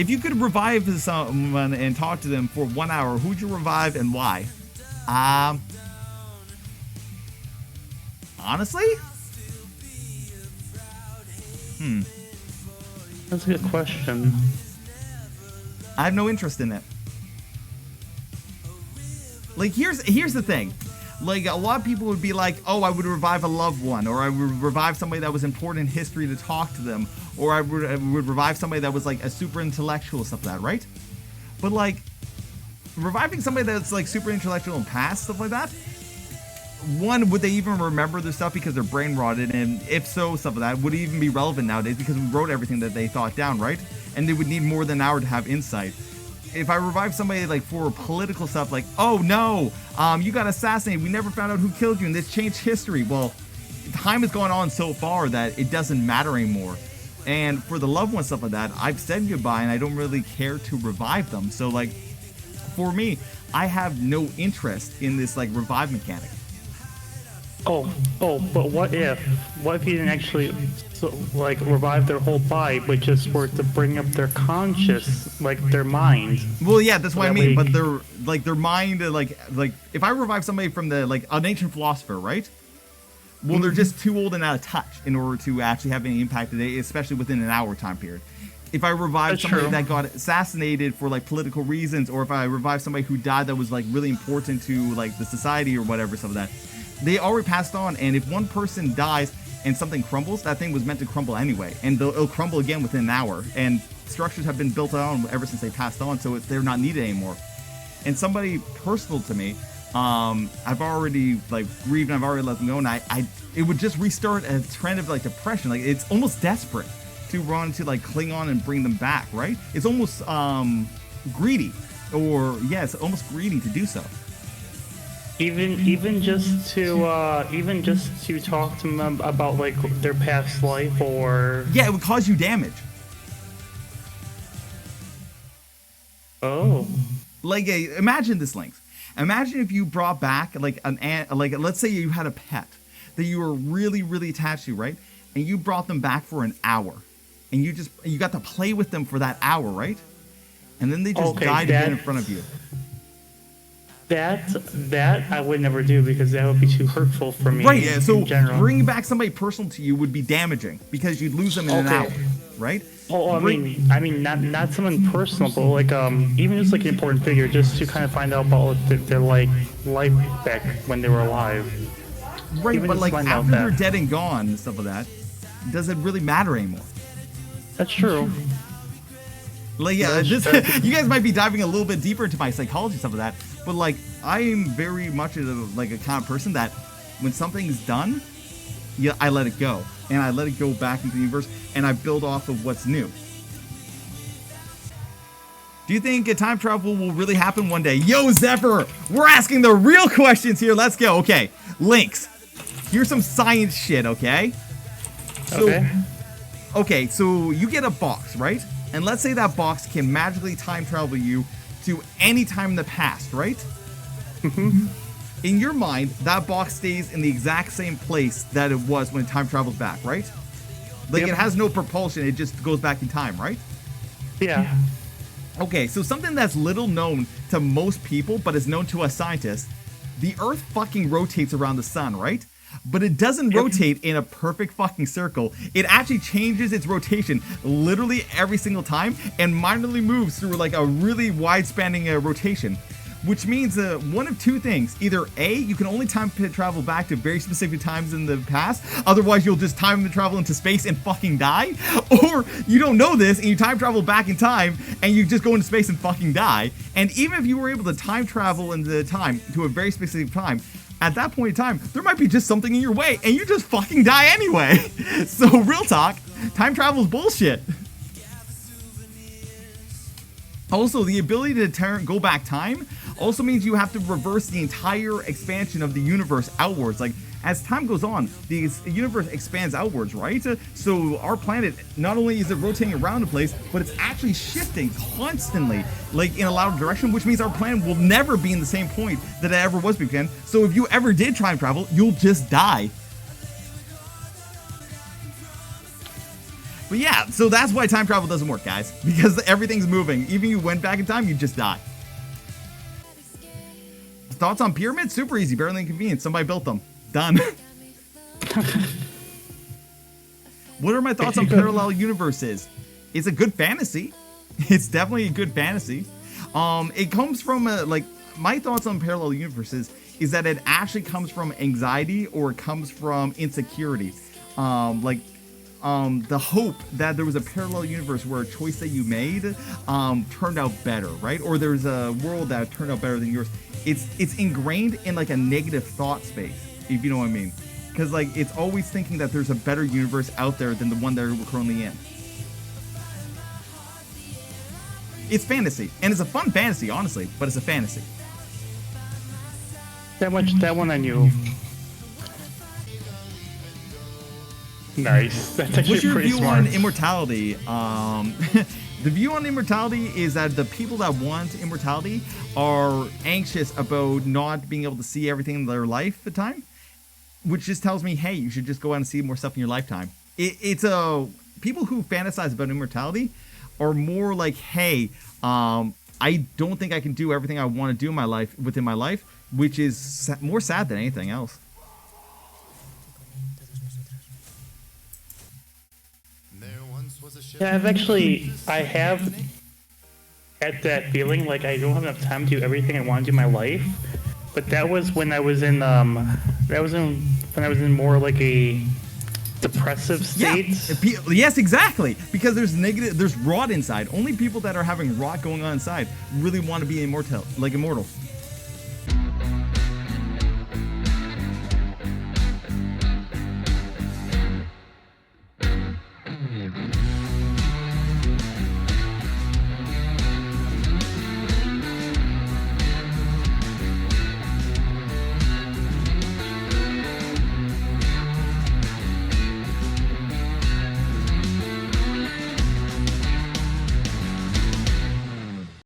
If you could revive someone and talk to them for 1 hour, who'd you revive and why? Honestly? That's a good question. I have no interest in it. Like, here's the thing. Like, a lot of people would be like, oh, I would revive a loved one, or I would revive somebody that was important in history to talk to them, or I would revive somebody that was, like, a super intellectual, stuff like that, right? But, like, reviving somebody that's, like, super intellectual and past, stuff like that, one, would they even remember their stuff because they're brain rotted, and if so, stuff like that, would it even be relevant nowadays because we wrote everything that they thought down, right? And they would need more than an hour to have insight. If I revive somebody like for political stuff, like, oh no, you got assassinated, we never found out who killed you, and this changed history. Well, time has gone on so far that it doesn't matter anymore. And for the loved one stuff like that, I've said goodbye, and I don't really care to revive them. So like, for me, I have no interest in this like revive mechanic. But what if you didn't actually like revive their whole body, but just were to bring up their conscious, like their mind? Well, yeah, that's what I mean. But their mind, like if I revive somebody from the like an ancient philosopher, right? Well, they're just too old and out of touch in order to actually have any impact today, especially within an hour time period. If I revive somebody that got assassinated for like political reasons, or if I revive somebody who died that was like really important to like the society or whatever, some of that, they already passed on. And if one person dies and something crumbles, that thing was meant to crumble anyway, and it'll crumble again within an hour. And structures have been built on ever since they passed on, so they're not needed anymore. And somebody personal to me, I've already like grieved and I've already let them go, and it would just restart a trend of like depression. Like, it's almost desperate to run to like cling on and bring them back, right? It's almost greedy, or yeah, it's almost greedy to do so. Even just to talk to them about like their past life, or yeah, it would cause you damage. Oh, like imagine this, Linx. Imagine if you brought back like an ant, like let's say you had a pet that you were really, really attached to, right? And you brought them back for an hour, and you got to play with them for that hour, right? And then they just died again in front of you. That I would never do, because that would be too hurtful for me. Right, yeah. So in general, bringing back somebody personal to you would be damaging because you'd lose them in an hour, right? Oh, I mean, not someone personal, but like even just like an important figure, just to kind of find out about their like life back when they were alive. Right, even but like after they're that. dead and gone and stuff like that, does it really matter anymore? That's true. Like, yeah, you guys might be diving a little bit deeper into my psychology stuff of that, but like I am very much like a kind of person that when something's done, yeah, I let it go, and I let it go back into the universe, and I build off of what's new. Do you think a time travel will really happen one day? Yo, Zephyr, we're asking the real questions here. Let's go. Okay, Linx, here's some science shit. Okay. Okay, so you get a box, right? And let's say that box can magically time travel you to any time in the past, right? Mm-hmm. In your mind, that box stays in the exact same place that it was when it time travels back, right? Like, it has no propulsion, it just goes back in time, right? Yeah. Okay, so something that's little known to most people, but is known to us scientists, the Earth fucking rotates around the sun, right? But it doesn't rotate in a perfect fucking circle. It actually changes its rotation literally every single time and minorly moves through like a really wide-spanning rotation. Which means one of two things. Either A, you can only time travel back to very specific times in the past, otherwise you'll just time travel into space and fucking die. Or you don't know this and you time travel back in time and you just go into space and fucking die. And even if you were able to time travel into time to a very specific time, at that point in time, there might be just something in your way and you just fucking die anyway. So real talk, time travel is bullshit. Also, the ability to go back time also means you have to reverse the entire expansion of the universe outwards. Like, as time goes on, the universe expands outwards, right? So our planet, not only is it rotating around the place, but it's actually shifting constantly, like in a lateral direction, which means our planet will never be in the same point that it ever was began. So if you ever did time travel, you'll just die. But yeah, so that's why time travel doesn't work, guys. Because everything's moving. Even if you went back in time, you just die. Thoughts on pyramids? Super easy, barely inconvenient. Somebody built them. Done. What are my thoughts on parallel universes? It's a good fantasy. It's definitely a good fantasy. It comes from like my thoughts on parallel universes is that it actually comes from anxiety or it comes from insecurity. The hope that there was a parallel universe where a choice that you made turned out better, right? Or there's a world that turned out better than yours. It's ingrained in like a negative thought space, if you know what I mean. Because like it's always thinking that there's a better universe out there than the one that we're currently in. It's fantasy, and it's a fun fantasy, honestly, but it's a fantasy. That one I knew. Nice. That's actually What's your pretty view smart. on immortality? The view on immortality is that the people that want immortality are anxious about not being able to see everything in their lifetime, which just tells me, hey, you should just go out and see more stuff in your lifetime. People who fantasize about immortality are more like, hey, I don't think I can do everything I want to do in my life within my life, which is more sad than anything else. Yeah, I have had that feeling like I don't have enough time to do everything I want to do in my life. But that was when I was in more like a depressive state. Yeah. Yes, exactly. Because there's rot inside. Only people that are having rot going on inside really want to be immortal.